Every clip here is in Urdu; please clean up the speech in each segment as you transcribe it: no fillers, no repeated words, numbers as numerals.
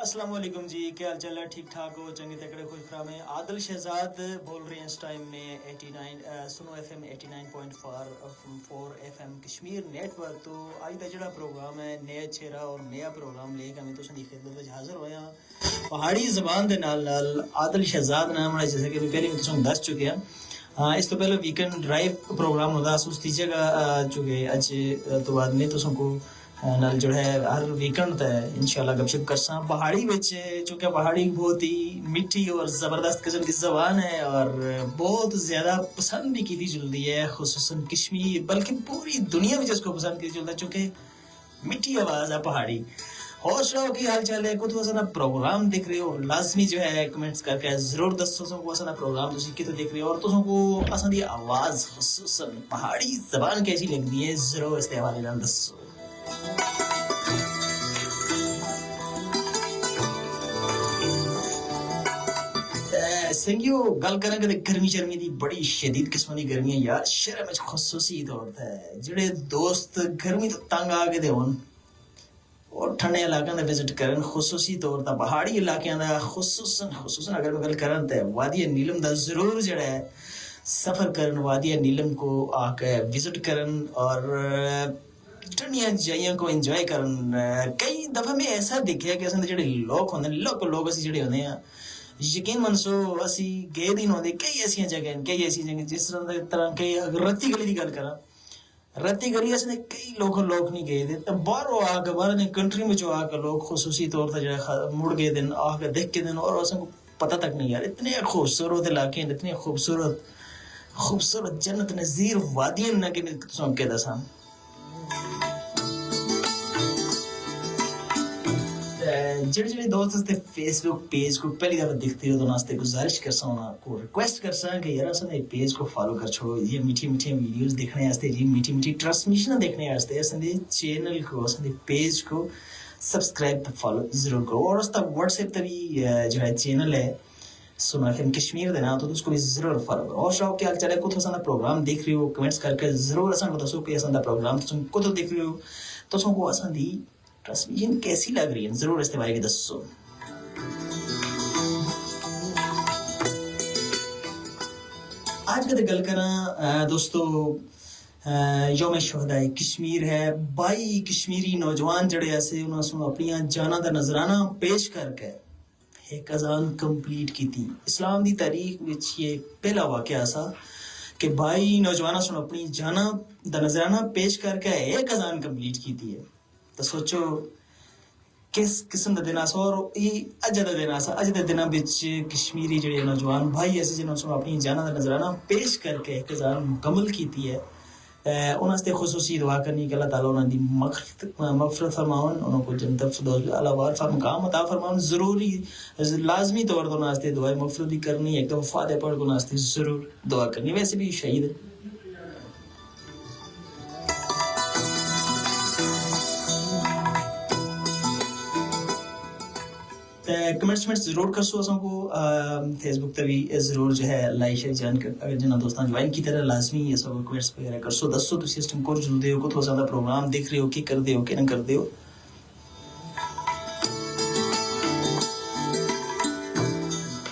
السلام علیکم جی، کیا حال چال ہے؟ ٹھیک ٹھاک ہو؟ چنگے تکڑے خوش خرام ہیں۔ عادل شہزاد بول رہے ہیں اس ٹائم میں 89 سنو F M 89.4 F M Kashmir network. تو آج کا جڑا پروگرام ہے نیا چہرہ اور نیا پروگرام لے کے ہمیں تو دی خدمت میں حاضر ہوئے ہیں پہاڑی زبان دے نال عادل شہزاد نام ہے، جیسے کہ پہلے بھی تم دس چکے ہیں۔ اس تو پہلے ویکینڈ ڈرائیو پروگرام ہوتا اس کی جگہ چکے اج تو بعد میں تو کو نال جو ہے ہر ویکنڈ تے انشاءاللہ گپ شپ کرساں پہاڑی وچ، چونکہ پہاڑی بہت ہی میٹھی اور زبردست قسم کی زبان ہے اور بہت زیادہ پسند بھی کی جلدی ہے، خصوصاً کشمیر بلکہ پوری دنیا میں جس کو پسند کی جلتا ہے، چونکہ میٹھی آواز ہے پہاڑی۔ اور سناؤ کی حال چال ہے؟ کتوں اصل پروگرام دیکھ رہے ہو؟ لازمی جو ہے کمنٹس کر کے ضرور دسو سو کو اصل پروگرام تسی کتوں دیکھ رہے ہو اور تسوں کو اصل دی آواز خصوصاً پہاڑی زبان کیسی لگتی ہے، ضرور اس کے حوالے نال دسو۔ سنگیو گل کریں کہ گرمی شرمی دی بڑی شدید قسم دی گرمی ہے یار، شہر میں خصوصی طور تے جڑے دوست گرمی تو تنگ آ کے دے ہون اور ٹھنڈے علاقوں دا وزٹ کرن، خصوصی طور تے پہاڑی علاقوں دا خصوصاً اگر میں گل کرن تے وادی نیلم دا ضرور جڑا ہے سفر کرن، وادی نیلم کو آ کے وزٹ کرن اور ٹھنڈیاں جائیاں کو انجوائے کرن۔ کئی دفعہ میں ایسا دیکھا کہ اصل جڑے لوگ ہوندے لوگ اسی جڑے ہوندے ہیں، یقین منسو اسی گئے دن ہوندے کئی ایسی جگہ جس طرح کئی اگر رتی گلی کی گل کراں، رتی گلی اس نے کئی لوگ نہیں گئے تھے باہروں آ کے باہر کنٹری میں جو آ کے لوگ خصوصی طور پر جو مڑ گئے دن آ کے دیکھ کے دن اور اس کو پتہ تک نہیں یار اتنے خوبصورت علاقے ہیں، اتنے خوبصورت جنت نظیر وادیاں نہ کہ تسوں کے دساں۔ جڑے دوست اس فیس بک پیج کو پہلی دفعہ دیکھتے ہو تو ناستے گزارش کرسا انہاں کو ریکویسٹ کرسا کہ یار اساں پیج کو فالو کر چھوڑو، یہ میٹھی ویڈیوز دیکھنے واسطے، جی میٹھی ٹرانسمیشن دیکھنے واسطے اساں دے چینل کو اساں دے پیج کو سبسکرائب تے فالو ضرور کرو۔ اور اس دا واٹس ایپ تے بھی جو ہے چینل ہے سنو ایف ایم کشمیر دے نام تو اس کو بھی ضرور فالو کرو۔ اور شاو کیا چلے کو اساں دا پروگرام دیکھ رہے ہو کمنٹس کر کے ضرور اساں کو دسو کہ اساں دا پروگرام تساں کو دیکھ رہے ہو تو اساں کو اساں دی ٹرانسمیشن کیسی لگ رہی ہے ضرور اس کے بارے میں دسو۔ آج کا گل کراں دوستو یوم شہداء کشمیر ہے، 22 کشمیری نوجوان جڑے ایسے انہوں نے اپنی جاناں دا نذرانہ پیش کر کے ایک اذان کمپلیٹ کی تھی۔ اسلام دی تاریخ وچ یہ پہلا واقعہ سا کہ 22 نوجوانوں نے اپنی جاناں دا نذرانہ پیش کر کے ایک اذان کمپلیٹ کی تھی ہے۔ تو سوچو کس قسم کا دن آسا اور یہ اج کا دن آسا، اج کے دنوں وچ کشمیری جڑے نوجوان بھائی ایسے جنہوں نے اپنی جاناں دا نذرانہ پیش کر کے ایک اذان مکمل کی ہے، انہوں سے خصوصی دعا کرنی کہ اللہ تعالیٰ انہوں دی مغفرت فرماؤن، انہوں کو جنت الفردوس اعلیٰ وارفع مقام عطا فرماؤن۔ ضروری لازمی طور پر انہوں سے دعائیں مغفرت بھی کرنی، ایک دفعہ فاتحہ پڑھ کے انہوں سے ضرور دعا کرنی۔ ویسے بھی شہید ہے۔ کمنٹس ضرور کرسو اساں کو فیس بک تے بھی ضرور جو ہے لائک شیئر جان کر اگر جنہاں دوستاں جوائن کی طرح لازمی اساں کو کمنٹس وغیرہ کرسو، دسو تسی اس ٹائم کور جلدے ہو، کو زیادہ پروگرام دیکھ رہے ہو، کی کردے ہو، کی نہ کردے ہو۔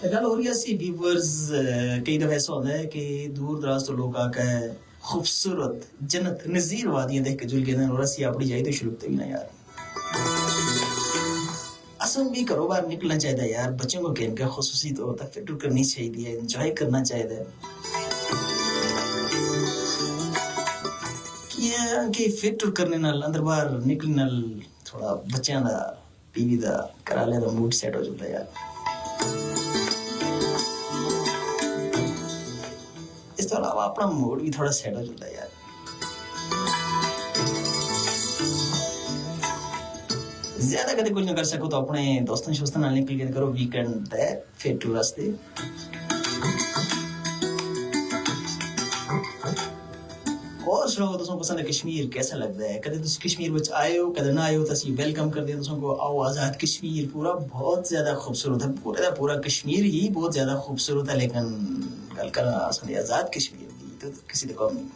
گل ہو رہی ہے سی ویورز، کئی دفعہ ایسا ہوتا ہے کہ دور دراز تو لوگ آ کے خوبصورت جنت نظیر وادیاں دیکھ کے جل گئے اور اسی اپنی جائی تو شروع بھی نہ یار اصل بھی گھروں باہر نکلنا چاہیے یار، بچوں کو گیم کا خصوصی طور پر فکر کرنی چاہیے، انجوائے کرنا چاہیے کہ فکر کرنے نال اندر باہر نکلنے نال تھوڑا بچیاں دا بیوی دا کرالے دا موڈ سیٹ ہو جاتا ہے یار۔ اس تو علاوہ اپنا موڈ بھی تھوڑا سیٹ ہو جاتا ہے یار۔ زیادہ کدے کچھ نہ کر سکو تو اپنے دوستوں شوستوں نال نکل کے کرو ویکینڈ تے پھر ٹور واسطے۔ اور سناؤ تسوں پسند ہے کشمیر کیسا لگتا ہے؟ کدے تسی کشمیر وچ آئے ہو کدے نہ آئے ہو تو اسی ویلکم کر دیں تسوں کو، آؤ آزاد کشمیر پورا بہت زیادہ خوبصورت ہے، پورے دا پورا کشمیر ہی بہت زیادہ خوبصورت ہے، لیکن گل کرنا اصل آزاد کشمیر دی تو کسی دے کام نہیں۔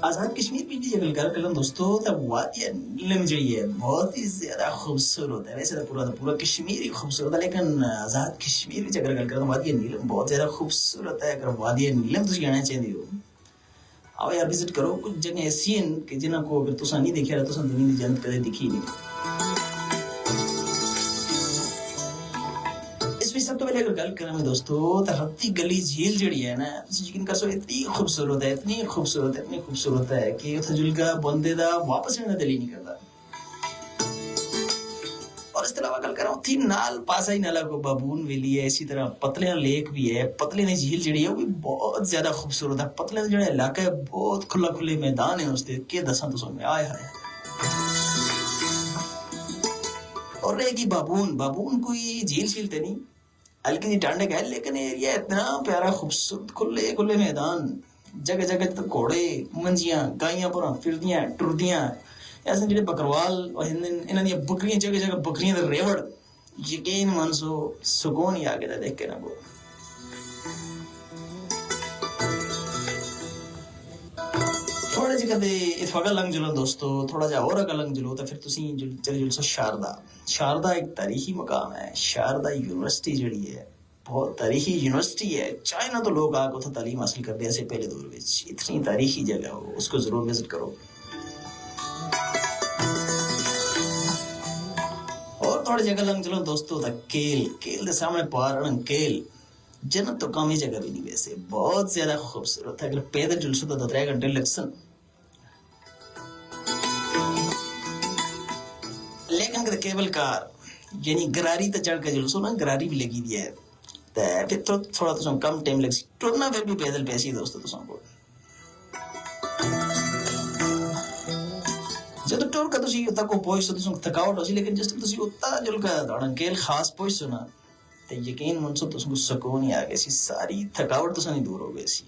آزاد کشمیر بھی اگر گل کریں دوستو تو وادی نیلم جڑی ہے بہت ہی زیادہ خوبصورت ہے. ویسے تو پورا کشمیر ہی خوبصورت ہے لیکن آزاد کشمیر بھی اگر گل کریں وادی نیلم بہت زیادہ خوبصورت ہے. اگر وادی نیلم تسی آنا چاہتے ہو آؤ یار وزٹ کرو. کچھ جگہ ایسی ہیں کہ جنہوں کو اگر تساں نہیں دیکھا تو دنیا کی جنت کدے دکھی نہیں. اس میں سب تو پہلے اگر گل کریں دوستو تو رتی گلی جھیل جڑی ہے نا یقین کر سو اتنی خوبصورت ہے کہ اتنے جل کا بندے دا واپس آنے کا دل ہی نہیں کرتا. اور اس کے علاوہ گل کریں اتنی نال پاسا ہی نالا کو بابون ویلی ہے. اسی طرح پتلیاں لیک بھی ہے. پتلیاں جھیل جڑی ہے وہ بھی بہت زیادہ خوبصورت ہے. پتلیاں جڑا علاقہ ہے بہت کھلے میدان ہے اس کے کہ دساں تو میں آئے ہائے. اور رہے گی بابون کوئی جھیل شیل تے نہیں ہلکی جی ٹانڈے کا ہے لیکن ایریا اتنا پیارا خوبصورت کھلے میدان جگہ جگہ تک گھوڑے منجیاں گائیاں پورا پھردیاں ٹردیاں ایسے جڑے بکروال انہاں دی بکریاں جگہ جگہ بکریاں دے ریوڑ یقین منسو سکون ہی آ گیا دیکھ کے نا. وہ تھوڑا جی کدے اتفاقا لنگ جلو دوستو تھوڑا جا اور اگا لنگ جلو تو پھر تسی چلے جلسو شاردا ایک تاریخی مقام ہے. شاردا یونیورسٹی جڑی ہے بہت تاریخی یونیورسٹی ہے. چائنا تو لوگ آ کے تعلیم حاصل کرتے ایسے پہلے دور میں اتنی تاریخی جگہ ہو اس کو ضرور وزٹ کرو. اور تھوڑی جگہ لنگ چلو دوستو دا کیل دے سامنے پارن کیل جنت تو کم ہی جگہ بھی نہیں ویسے بہت زیادہ خوبصورت ہے. اگر پیدل جلسو تو 2-3 گھنٹے لگ سن لیکن اگر کیبل کار یعنی گراری تے چڑھ کے جلسو نا گراری بھی لگی دی ہے تے پھر تو تھوڑا تو کم ٹائم لگ سی. ٹرنا پھر بھی پیدل پیسی دوستو تو کو جب ٹور کا تسی تک پہنچ تو تھکاوٹ ہو سی لیکن جس تک تسی اتنا جل کا داڑن کیل خاص پہنچ سو نا تے یقین منسو تس کو سکون ہی آ گیا سی. ساری تھکاوٹ تو نہیں دور ہو گئی سی.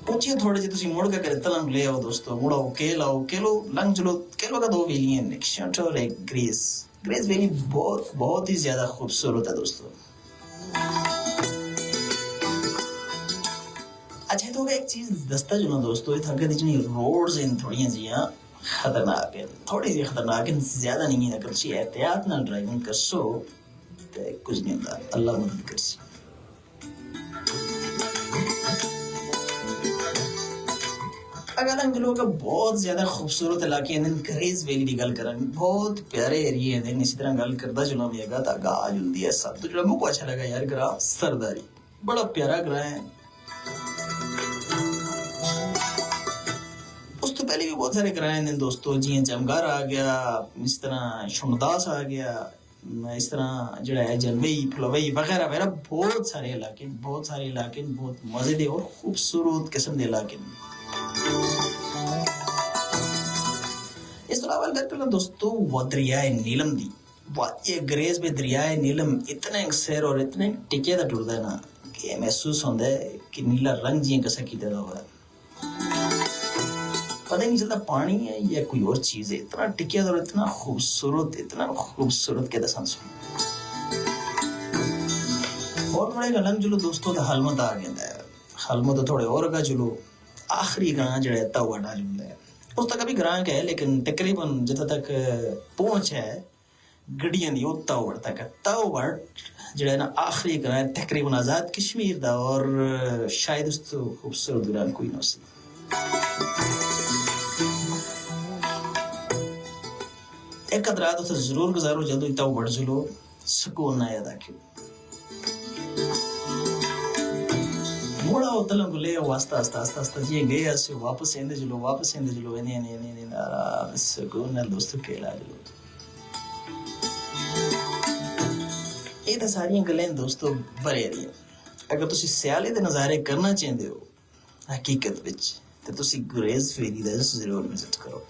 پوچھئے تھوڑے جی تسی مڑ کے کرے تلم لے آؤ دوستو مڑاؤ کیلو لنگ چلو. کیلو کا 2 ویلی ہیں ایک شنٹ اور ایک گریس ویلی بہت ہی زیادہ خوبصورت ہے دوستو. اچھا تو ایک چیز دستا جو نا دوستو یہ تھا کہ جنی روڈز ہیں تھوڑی جیاں خطرناک ہیں تھوڑی سی خطرناک ہیں زیادہ نہیں ہے. اگر تسی احتیاط نال ڈرائیونگ کر سو تو کچھ نہیں ہوتا. اللہ مدد کر سی. اگر انگلوں کا بہت زیادہ خوبصورت علاقے ہیں گریز ویلی کی گل کریں بہت پیارے ایریے ہیں. اسی طرح گل کرتا چلو بھی ہے تو گاہ جلدی ہے سب تو جو مجھے اچھا لگا یار گراہ سرداری بڑا پیارا گراہ ہے. اس تو پہلے بھی بہت سارے گراہ ہیں دوستو جی جمگار آ گیا اس طرح شمداس آ گیا اس طرح جڑا ہے جنوئی پھلوئی وغیرہ وغیرہ بہت سارے علاقے بہت مزے دے اور خوبصورت قسم دے علاقے. اس علاوہ اگر کرنا دوستو دریائے نیلم دی یہ گریز میں دریائے نیلم اتنا سیر اور اتنا ٹکے دا ٹردا ہے نا کہ محسوس ہوتا ہے کہ نیلا رنگ جی کسا کی طرح ہوا ہے. پتہ ہی نہیں چلتا پانی ہے یا کوئی اور چیز ہے. اتنا ٹکیا اور اتنا خوبصورت کے دسان سو. اور تھوڑے گلنگ جلو دوستو تو حلمت آ گیا ہے. حلمت تھوڑے اور گا جلو آخری گراہ جڑا ہے تاوا ڈال جلو ہے. اس تک ابھی گراہ کا ہے لیکن تقریباً جتنا تک پہنچ ہے گڑیاں دی وہ تاوڑ تک ہے. تاوڑ جڑا ہے نا آخری گراہ ہے تقریباً آزاد کشمیر دا اور شاید اس تو خوبصورت گراہ کوئی نہ سی. ایک رات اتنے ضرور گزارو جدو اتاو بڑھ جلو سکون نہ ادا کیوں موڑا اتلوں کو لے آستا جی گئے اسے واپس ایندے جلو آرام سکون نال دوستو کھیلا جلو. یہ تو ساری گلیں دوستو بڑے رہی ہیں. اگر تسی سیالے دے نظارے کرنا چاہتے ہو حقیقت وچ تو تسی گریز ویلی دا ضرور وزٹ کرو.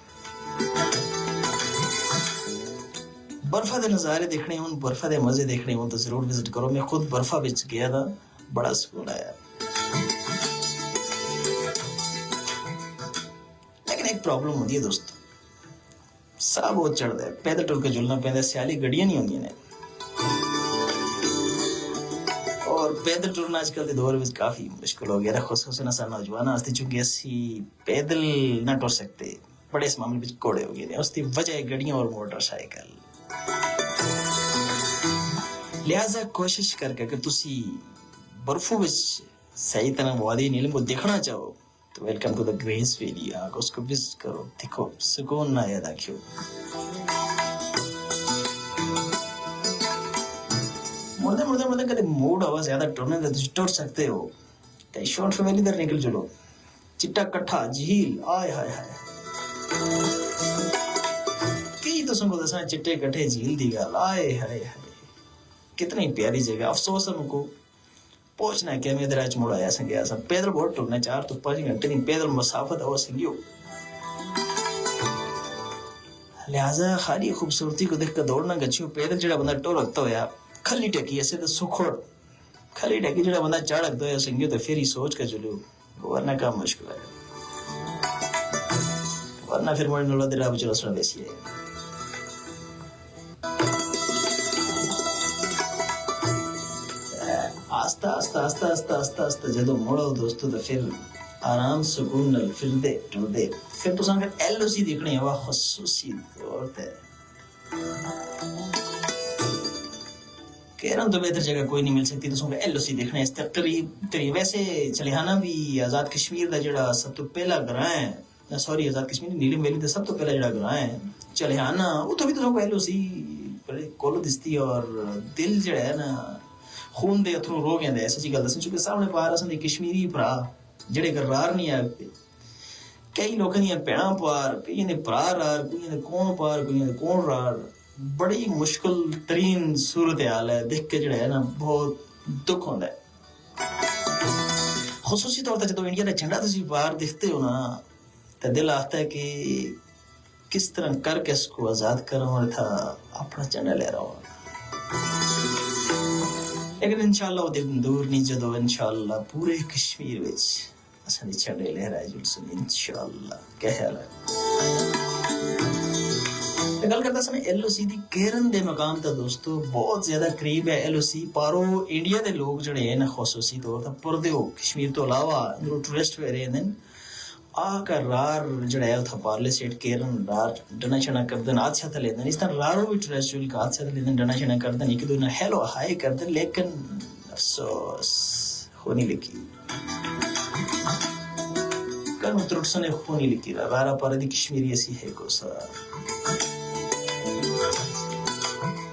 برفا دے نظارے دیکھنے ہوں برفا دے مزے دیکھنے ہوں تو ضرور وزٹ کرو. میں خود برفا وچ گیا تھا بڑا سکون آیا. لیکن ایک پرابلم ہوتی ہے دوستو سا بہت چڑھتا ہے پیدل ٹر کے جلنا پہنتا ہے. سیالی گڑیاں نہیں ہوندی نے اور پیدل ٹرنا اج کل کے دور میں کافی مشکل ہو گیا ہے، خصوصاً اساں نوجواناں واسطے، چونکہ اسی پیدل نہ ٹر سکتے، بڑے اس معاملے وچ کوڑے ہو گئے ہیں، اس کی وجہ ہے گڑیاں اور موٹر سائیکل۔ لہذا کوشش کر کے اگر تسی برفوں وچ صحیح طرح وادی نیلم کو دیکھنا چاہو تو welcome to the Grace Valley, آ اس کو وزٹ کرو، دیکھو، سکون نہ ادا کیوں۔ مردے کدے موڈ ہوا زیادہ ٹرنے دے تسی ٹر سکتے ہو تے شورٹ ویلی در نکل چلو، چٹا کٹھا جھیل، آئے ہائے ہائے کی تساں کو دساں چٹے کٹھے جھیل دی گل، آئے ہائے ہائے کتنی پیاری جگہ۔ افسوس ہے کو پہنچنا ہے کہ میں ادھر اچ مڑ آیا سن گیا سا، پیدل بہت ٹرنا 4 تو 5 گھنٹے نہیں پیدل مسافت ہو سنگیو۔ لہذا خالی خوبصورتی کو دیکھ کر دوڑنا گچھو، پیدل جڑا بندہ ٹور رکھتا ہویا کھلی ٹکی ایسے تو سکھڑ کھلی ٹکی جڑا بندہ چڑھ رکھتا ہویا سنگیو تو پھر ہی سوچ کے چلو، ورنہ کام مشکل ہے، ورنہ پھر مڑ نولہ دیر آپ چلو سنا بیسی ہے۔ آستہ آستہ آستہ آستہ آستہ آستہ جدو مڑو دوستو تو پھر آرام سکون نل پھر دے ٹر دے، پھر تو سانگر ایل او سی دیکھنے ہوا خصوصی طور تے کیرن تو بہتر جگہ کوئی نہیں مل سکتی، تو سانگر ایل او سی دیکھنے اس قریب۔ ویسے چلیحانہ بھی آزاد کشمیر دا جڑا سب تو پہلا گراں ہے، سوری آزاد کشمیر نیلم ویلی دا سب تو پہلا جڑا گراں ہے چلیحانہ، وہ تو بھی تو سانگر ایل او سی بڑے کولو دستی، اور دل جڑا ہے نا خون دے اتھروں رو گیا دے، سچی گل دسیں، چونکہ سامنے پار اساں دے کشمیری بھرا جڑے گرار نہیں آتے، کئی لوگوں دیاں بھیڑاں پار، کئی دے بھرا رار، کئی دے کون پار، کئی دے کون رار، بڑی مشکل ترین صورتحال ہے، دیکھ کے جڑا ہے نا بہت دکھ ہوندا ہے۔ خصوصی طور تے جدوں انڈیا دا جھنڈا تسی باہر دیکھتے ہو نا تے دل آختا ہے کہ کس طرح کر کے اس کو آزاد کروں اور تھا اپنا جھنڈا لے رہا ہوں، لیکن انشاءاللہ وہ دن دور نہیں جدو انشاءاللہ پورے کشمیر وچ اساں دے جھنڈے لہرائے جلسن انشاءاللہ۔ کیا خیال ہے؟ گل کرتا سن ایل او سی دی کیرن دے مقام تا دوستو بہت زیادہ قریب ہے ایل او سی، پارو انڈیا دے لوگ جڑے ہیں نا خصوصی طور تے پردے ہو کشمیر تو علاوہ اندروں ٹورسٹ ہوئے رہے ہیں، آ کر رار جڑا ہے اتھا پارلے سیٹ کیرن رار ڈنا چھنا کردن آدھا تھا لیندن، اس طرح رارو بھی ٹورسٹ جل کا آدھا تھا لیندن ڈنا چھنا کردن، ایک دو ہیلو ہائی کردن، لیکن افسوس خونی لکی کنو ترٹسن خونی لکی رارا پاردی کشمیری ایسی ہے کو سا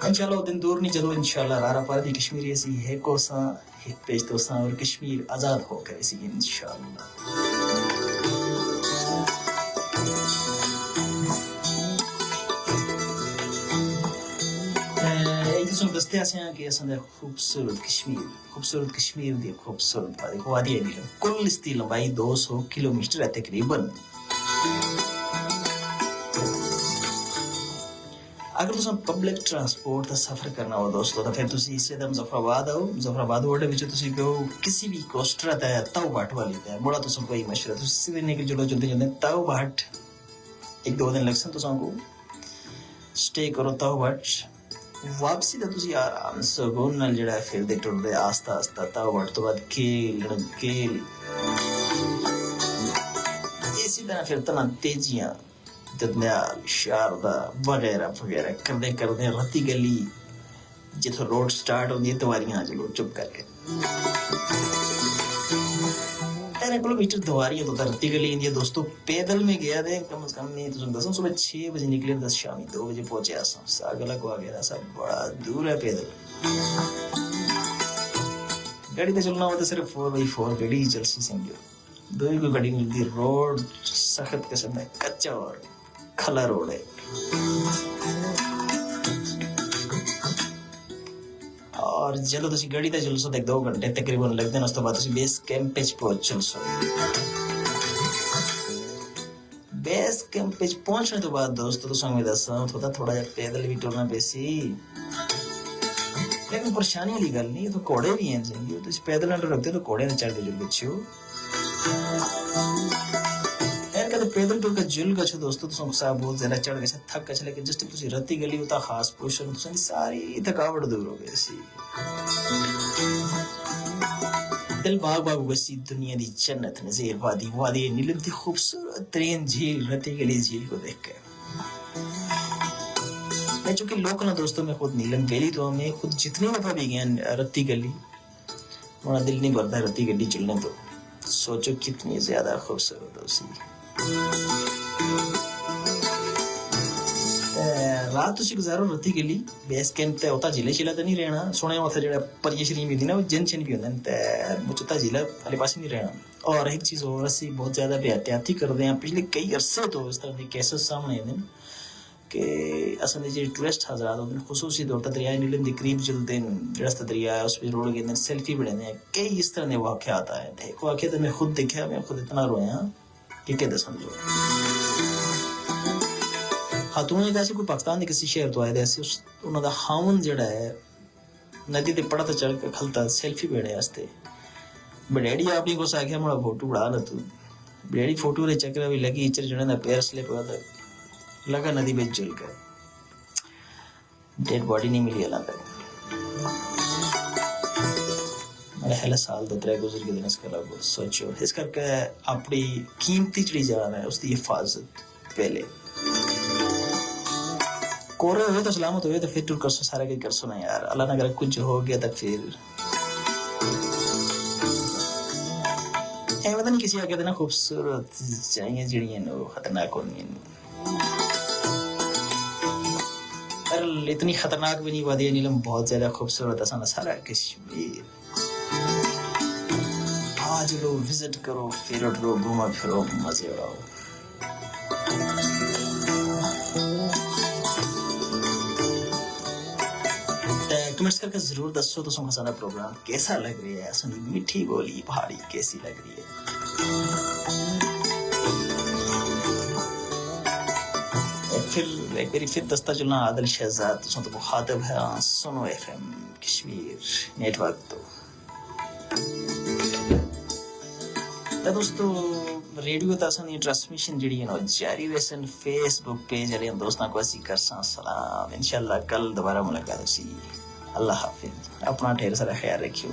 انشاءاللہ دن دور نہیں جدو انشاءاللہ رارا پاردی کشمیری ایسی ہے کو سا ایک پیج تو سا اور کشمیر آزاد ہو کر اسی انشاءاللہ۔ ایک دستے آسے ہیں کہ اساں دے خوبصورت کشمیر دی خوبصورت وادی ہے نیلم، کل اس دی لمبائی 200 کلومیٹر ہے تقریباً۔ اگر تساں پبلک ٹرانسپورٹ دا سفر کرنا ہو دوستو تو پھر تسی اسے دا مظفرآباد آؤ، مظفرآباد وڈے وچ تسی گو کسی بھی کوسٹر تے تاؤ بھاٹ والی تے بڑا تساں کوئی مشورہ تسی سیدھے نکل چلو چلتے چلتے تاؤ بھاٹ، 1-2 دن لگ سن تساں کو سٹے کرو تاؤ بھاٹ، واپسی دا تسی آرام سکون نال جڑا ہے پھر دے ٹر دے آستہ آستہ تاؤ بھاٹ تو بعد کیل اسی طرح پھر تنا تیجیاں دندیال شاردا وغیرہ وغیرہ کردے کردے رتی گلی جتوں روڈ سٹارٹ ہوندی ہے تواریاں چلو چپ کر کے 13 کلومیٹر دواریاں تو رتی گلی اندی دوستو پیدل میں گیا دے کم از کم نہیں تو دسوں صبح 6 بجے نکلے 10 شامی 2 بجے پہنچے آساں ساگلا کو آگیا سب بڑا دور ہے پیدل، گاڑی تے چلنا ہوتا صرف 4x4 گاڑی چل سی سنگیو، دو ہی کوئی گاڑی ملتی، روڈ سخت قسم ہے، کچا اور کھلا روڈ ہے، اور جدو تسی گاڑی تے چلسو تے 2 گھنٹے تقریباً لگتے ہیں، اس تو بعد تسی بیس کیمپ وچ پہنچ چلسو، بیس کیمپ وچ پہنچنے تو بعد دوستو تساں میں دساں ہوتا تھوڑا جہا پیدل بھی ٹرنا پیسی، لیکن پریشانی والی گل نہیں، تو کوڑے بھی ہیں سنگیو، تسی پیدل نہ رکھتے تو کوڑے نہ چڑھ کے جل گچھو، پیدل ٹور کا جل گچھو دوستو تساں صاحب بہت زیادہ چڑھ گئے تھک گئے، لیکن جسٹ تسی رتی گلی ہوتا خاص پوشن تساں دی ساری تھکاوٹ دور ہو گئی سی۔ دل باغ باغ وسی دنیا دی جنت نظیر وادی نیلم کی خوبصورت ترین جھیل رتی گلی جھیل کو دیکھ کر میں چونکہ لوکل دوستوں میں خود نیلم گلی تو ہمیں خود جتنی دفعہ بھی گئے رتی گلی ہمارا دل نہیں بھرتا رتی گلی چلنے تو سوچو کتنی زیادہ خوبصورت ہو سی رات تسی گزارو رتی گلی بیس کیمپ تے ہوتا جھیلے شیلا تے نہیں رہنا سونے اتھے جڑا پری شریم ہوندی نا جن چن بھی ہوندے تے مچتا جھیلا والے پاس نہیں رہنا اور ایک چیز اور اسی بہت زیادہ بے احتیاطی کردے ہیں پچھلے کئی عرصے تو اس طرح کے کیسز سامنے آئے ہیں کہ اصل میں جو ٹورسٹ حضرات ہوتے ہیں خصوصی طور پر دریائے نیلم کے قریب چلتے ہیں جڑا دریا ہے اس پہ روڑ گئے سیلفی بڑھے ہیں کئی اس طرح کے واقعات آئے ہیں ایک واقعہ تو میں خود دیکھا میں خود اتنا رویا کہ کہتے سمجھو خاتون ایک ایسے کوئی پاکستان کے کسی شہر تو آئے تھے ایسے انہوں کا خاون جڑا ہے ندی تے پڑا تو چڑھ کے کھلتا سیلفی بیڑے واسطے بڑیڑی آپ کو ساکھیا مڑا فوٹو بڑا نہ تو بڑیڑی فوٹو رے چکر بھی لگی اچر جڑے نا پیر سلپ ہوا تھا لگا ندی میں جل کر ڈیڈ باڈی نہیں ملی اللہ تک میرا حیلہ سال دو ترے گزر کے دن اس کا لگو سوچو اس کر کے اپنی قیمتی چڑی جان ہے اس کی حفاظت پہلے کورے ہوئے تو سلامت ہوئے تو پھر ٹور کرسو سارا کئی کرسو نا یار اللہ نہ کرے کچھ ہو گیا تو پھر اے پتہ نہیں کسی آگے دینا خوبصورت چاہیے جڑی ہیں وہ خطرناک ہونی ہیں پر اتنی خطرناک بھی نہیں وادی نیلم بہت زیادہ خوبصورت ہے سارا کشمیر آج لو وزٹ کرو پھر اٹھو گھوما پھرو مزے اڑاؤ کمنٹس کر کے ضرور دسو تو سن سارا پروگرام کیسا لگ رہی ہے سن میٹھی بولی پہاڑی کیسی لگ رہی ہے پھر ایک باری پھر دستہ چلنا عادل شہزاد تو تو مخاطب ہے سنو F M Kashmir network تو دوستو ریڈیو تاسانی ٹرانسمیشن جڑی ہے نا جاری ویسن فیس بک پیج والے دوستاں کو اسی کرساں سلام انشاءاللہ کل دوبارہ ملاقات ہوسی اللہ حافظ اپنا ڈھیر سارا خیال رکھیو